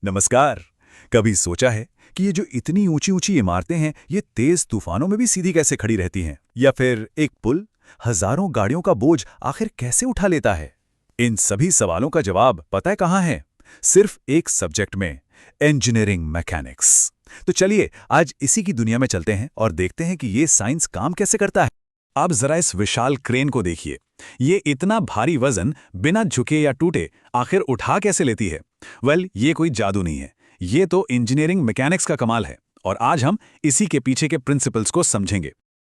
नमस्कार। कभी सोचा है कि ये जो इतनी ऊंची ऊंची इमारतें हैं ये तेज तूफानों में भी सीधी कैसे खड़ी रहती हैं? या फिर एक पुल हजारों गाड़ियों का बोझ आखिर कैसे उठा लेता है? इन सभी सवालों का जवाब पता है कहाँ है? सिर्फ एक सब्जेक्ट में, इंजीनियरिंग मैकेनिक्स। तो चलिए आज इसी की दुनिया में चलते हैं और देखते हैं कि ये साइंस काम कैसे करता है। आप जरा इस विशाल क्रेन को देखिए। ये इतना भारी वजन बिना झुके या टूटे आखिर उठा कैसे लेती है? ये कोई जादू नहीं है, ये तो इंजीनियरिंग मैकेनिक्स का कमाल है। और आज हम इसी के पीछे के प्रिंसिपल्स को समझेंगे।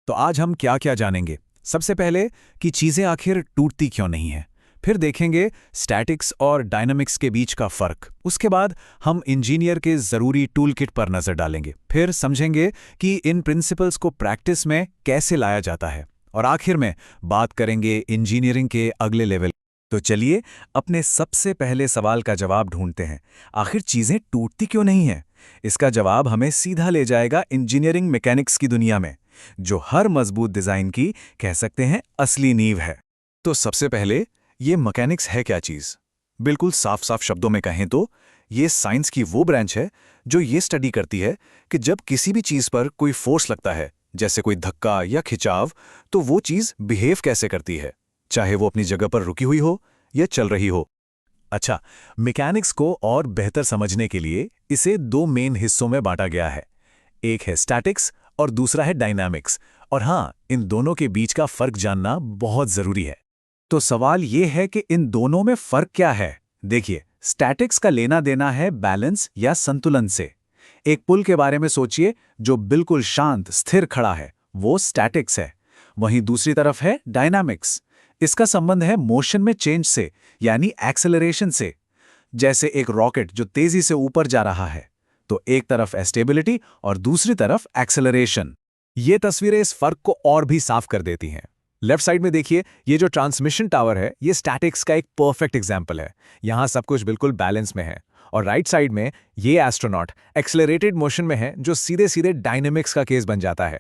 तो आज हम क्या क्या जानेंगे? सबसे पहले कि चीजें आखिर टूटती क्यों नहीं है। फिर देखेंगे स्टैटिक्स और डायनामिक्स के बीच का फर्क। उसके बाद हम इंजीनियर के जरूरी टूल किट पर नजर डालेंगे। फिर समझेंगे कि इन प्रिंसिपल्स को प्रैक्टिस में कैसे लाया जाता है। और आखिर में बात करेंगे इंजीनियरिंग के अगले लेवल। तो चलिए अपने सबसे पहले सवाल का जवाब ढूंढते हैं। आखिर चीजें टूटती क्यों नहीं है? इसका जवाब हमें सीधा ले जाएगा इंजीनियरिंग मैकेनिक्स की दुनिया में, जो हर मजबूत डिजाइन की कह सकते हैं असली नींव है। तो सबसे पहले ये मैकेनिक्स है क्या चीज? बिल्कुल साफ साफ शब्दों में कहें तो ये साइंस की वो ब्रांच है जो ये स्टडी करती है कि जब किसी भी चीज पर कोई फोर्स लगता है, जैसे कोई धक्का या खिंचाव, तो वो चीज बिहेव कैसे करती है, चाहे वो अपनी जगह पर रुकी हुई हो या चल रही हो। अच्छा, मैकेनिक्स को और बेहतर समझने के लिए इसे दो मेन हिस्सों में बांटा गया है। एक है स्टैटिक्स और दूसरा है डायनामिक्स। और हाँ, इन दोनों के बीच का फर्क जानना बहुत जरूरी है। तो सवाल ये है कि इन दोनों में फर्क क्या है? देखिए, स्टैटिक्स का लेना देना है बैलेंस या संतुलन से। एक पुल के बारे में सोचिए जो बिल्कुल शांत स्थिर खड़ा है, वो स्टैटिक्स है। वहीं दूसरी तरफ है डायनामिक्स। इसका संबंध है मोशन में चेंज से, यानी एक्सेलरेशन से। जैसे एक रॉकेट जो तेजी से ऊपर जा रहा है, तो एक तरफ स्टेबिलिटी और दूसरी तरफ एक्सेलरेशन। ये तस्वीरें इस फर्क को और भी साफ कर देती हैं। लेफ्ट साइड में देखिए, ये जो ट्रांसमिशन टावर है ये स्टैटिक्स का एक परफेक्ट एग्जाम्पल है। यहां सब कुछ बिल्कुल बैलेंस में है। और राइट साइड में ये एस्ट्रोनॉट एक्सेलरेटेड मोशन में है, जो सीधे सीधे डायनेमिक्स का केस बन जाता है।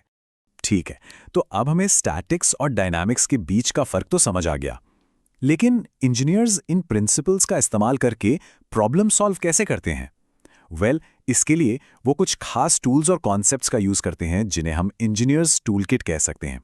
ठीक है, तो अब हमें स्टैटिक्स और डायनामिक्स के बीच का फर्क तो समझ आ गया। लेकिन इंजीनियर्स इन प्रिंसिपल्स का इस्तेमाल करके प्रॉब्लम सॉल्व कैसे करते हैं? इसके लिए वो कुछ खास टूल्स और कॉन्सेप्ट्स का यूज करते हैं जिन्हें हम इंजीनियर्स टूल किट कह सकते हैं।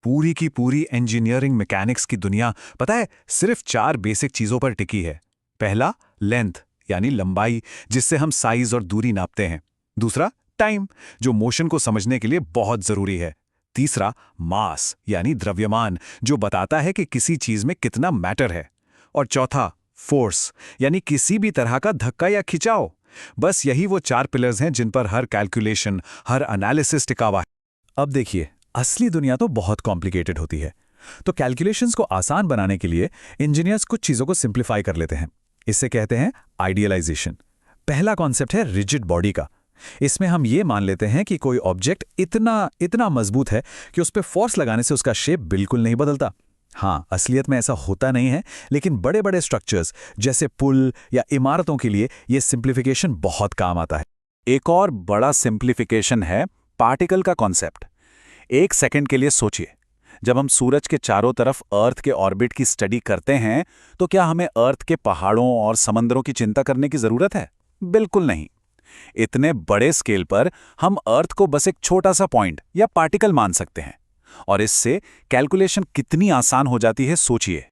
पूरी की पूरी इंजीनियरिंग मैकेनिक्स की दुनिया पता है सिर्फ 4 बेसिक चीजों पर टिकी है। पहला, लेंथ यानी लंबाई, जिससे हम साइज और दूरी नापते हैं। दूसरा, टाइम, जो मोशन को समझने के लिए बहुत जरूरी है। तीसरा, मास यानी द्रव्यमान, जो बताता है कि किसी चीज में कितना मैटर है। और चौथा, फोर्स, यानी किसी भी तरह का धक्का या खिंचाव। बस यही वो 4 पिलर्स हैं जिन पर हर कैलकुलेशन, हर एनालिसिस टिका हुआ है। अब देखिए, असली दुनिया तो बहुत कॉम्प्लिकेटेड होती है। तो कैलकुलेशंस को आसान बनाने के लिए इंजीनियर्स कुछ चीजों को सिंप्लीफाई कर लेते हैं। इसे कहते हैं आइडियलाइजेशन। पहला कॉन्सेप्ट है रिजिड बॉडी का। इसमें हम ये मान लेते हैं कि कोई ऑब्जेक्ट इतना मजबूत है कि उस पर फोर्स लगाने से उसका शेप बिल्कुल नहीं बदलता। हाँ, असलियत में ऐसा होता नहीं है, लेकिन बड़े बड़े स्ट्रक्चर्स जैसे पुल या इमारतों के लिए यह सिंप्लीफिकेशन बहुत काम आता है। एक और बड़ा सिंप्लीफिकेशन है पार्टिकल का कॉन्सेप्ट। 1 सेकंड के लिए सोचिए, जब हम सूरज के चारों तरफ अर्थ के ऑर्बिट की स्टडी करते हैं, तो क्या हमें अर्थ के पहाड़ों और समंदरों की चिंता करने की जरूरत है? बिल्कुल नहीं। इतने बड़े स्केल पर हम अर्थ को बस एक छोटा सा पॉइंट या पार्टिकल मान सकते हैं, और इससे कैलकुलेशन कितनी आसान हो जाती है, सोचिए।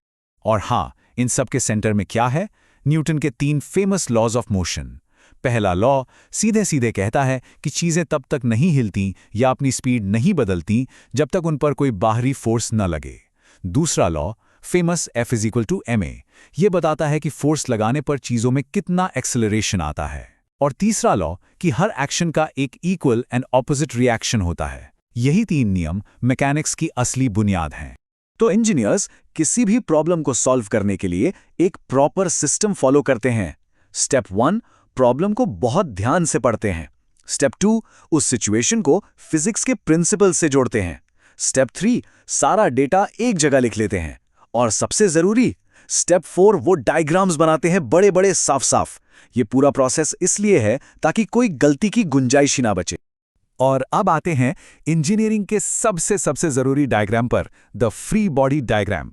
और हाँ, इन सब के सेंटर में क्या है? न्यूटन के 3 फेमस लॉज ऑफ मोशन। पहला लॉ सीधे सीधे कहता है कि चीजें तब तक नहीं हिलती या अपनी स्पीड नहीं बदलती जब तक उन पर कोई बाहरी फोर्स न लगे। दूसरा लॉ, फेमस F=ma, यह बताता है कि फोर्स लगाने पर चीजों में कितना एक्सेलरेशन आता है। और तीसरा लॉ कि हर एक्शन का एक इक्वल एंड ऑपोजिट रिएक्शन होता है। यही 3 नियम मैकेनिक्स की असली बुनियाद हैं। तो इंजीनियर्स किसी भी प्रॉब्लम को सॉल्व करने के लिए एक प्रॉपर सिस्टम फॉलो करते हैं। स्टेप 1, प्रॉब्लम को बहुत ध्यान से पढ़ते हैं। स्टेप 2, उस सिचुएशन को फिजिक्स के प्रिंसिपल से जोड़ते हैं। स्टेप 3, सारा डेटा एक जगह लिख लेते हैं। और सबसे जरूरी स्टेप 4, वो डायग्राम्स बनाते हैं बड़े बड़े साफ साफ। ये पूरा प्रोसेस इसलिए है ताकि कोई गलती की गुंजाइश ही ना बचे। और अब आते हैं इंजीनियरिंग के सबसे जरूरी डायग्राम पर, द फ्री बॉडी डायग्राम।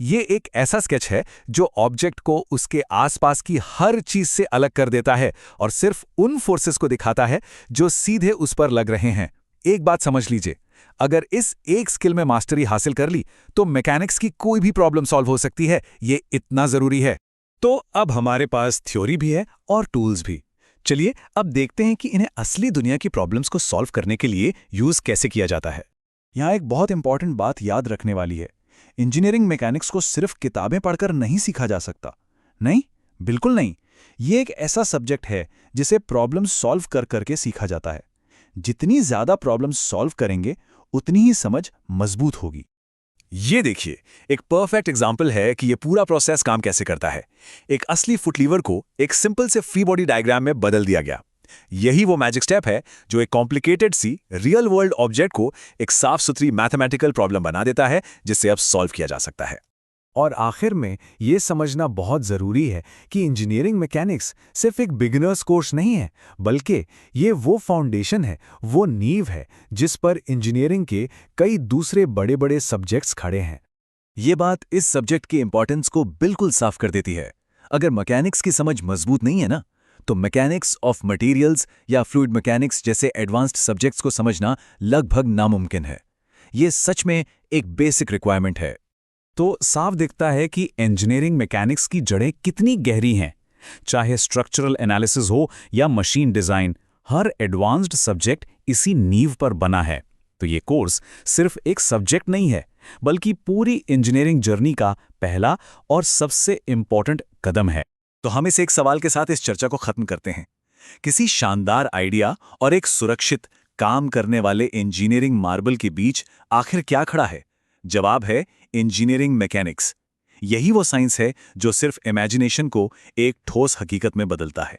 ये एक ऐसा स्केच है जो ऑब्जेक्ट को उसके आसपास की हर चीज से अलग कर देता है और सिर्फ उन फोर्सेस को दिखाता है जो सीधे उस पर लग रहे हैं। एक बात समझ लीजिए, अगर इस एक स्किल में मास्टरी हासिल कर ली तो मैकेनिक्स की कोई भी प्रॉब्लम सॉल्व हो सकती है। ये इतना जरूरी है। तो अब हमारे पास थ्योरी भी है और टूल्स भी। चलिए अब देखते हैं कि इन्हें असली दुनिया की प्रॉब्लम्स को सॉल्व करने के लिए यूज कैसे किया जाता है। यहाँ एक बहुत इंपॉर्टेंट बात याद रखने वाली है। इंजीनियरिंग मैकेनिक्स को सिर्फ किताबें पढ़कर नहीं सीखा जा सकता। नहीं, बिल्कुल नहीं। ये एक ऐसा सब्जेक्ट है जिसे प्रॉब्लम सॉल्व कर करके सीखा जाता है। जितनी ज्यादा प्रॉब्लम सॉल्व करेंगे उतनी ही समझ मजबूत होगी। ये देखिए, एक परफेक्ट एग्जाम्पल है कि ये पूरा प्रोसेस काम कैसे करता है। एक असली फुट लीवर को एक सिंपल से फ्री बॉडी डायग्राम में बदल दिया गया। यही वो मैजिक स्टेप है जो एक कॉम्प्लिकेटेड सी रियल वर्ल्ड ऑब्जेक्ट को एक साफ सुथरी मैथमेटिकल प्रॉब्लम बना देता है, जिससे अब सॉल्व किया जा सकता है। और आखिर में ये समझना बहुत ज़रूरी है कि इंजीनियरिंग मैकेनिक्स सिर्फ एक बिगिनर्स कोर्स नहीं है, बल्कि ये वो फाउंडेशन है, वो नींव है जिस पर इंजीनियरिंग के कई दूसरे बड़े बड़े सब्जेक्ट्स खड़े हैं। ये बात इस सब्जेक्ट की इंपॉर्टेंस को बिल्कुल साफ कर देती है। अगर मैकेनिक्स की समझ मजबूत नहीं है ना, तो मैकेनिक्स ऑफ मटेरियल्स या फ्लूइड मैकेनिक्स जैसे एडवांस्ड सब्जेक्ट्स को समझना लगभग नामुमकिन है। ये सच में एक बेसिक रिक्वायरमेंट है। तो साफ दिखता है कि इंजीनियरिंग मैकेनिक्स की जड़ें कितनी गहरी हैं। चाहे स्ट्रक्चरल एनालिसिस हो या मशीन डिज़ाइन, हर एडवांस्ड सब्जेक्ट इसी नींव पर बना है। तो ये कोर्स सिर्फ एक सब्जेक्ट नहीं है, बल्कि पूरी इंजीनियरिंग जर्नी का पहला और सबसे इम्पॉर्टेंट कदम है। तो हम इस एक सवाल के साथ इस चर्चा को खत्म करते हैं। किसी शानदार आइडिया और एक सुरक्षित काम करने वाले इंजीनियरिंग मार्बल के बीच आखिर क्या खड़ा है? जवाब है इंजीनियरिंग मैकेनिक्स। यही वो साइंस है जो सिर्फ इमेजिनेशन को एक ठोस हकीकत में बदलता है।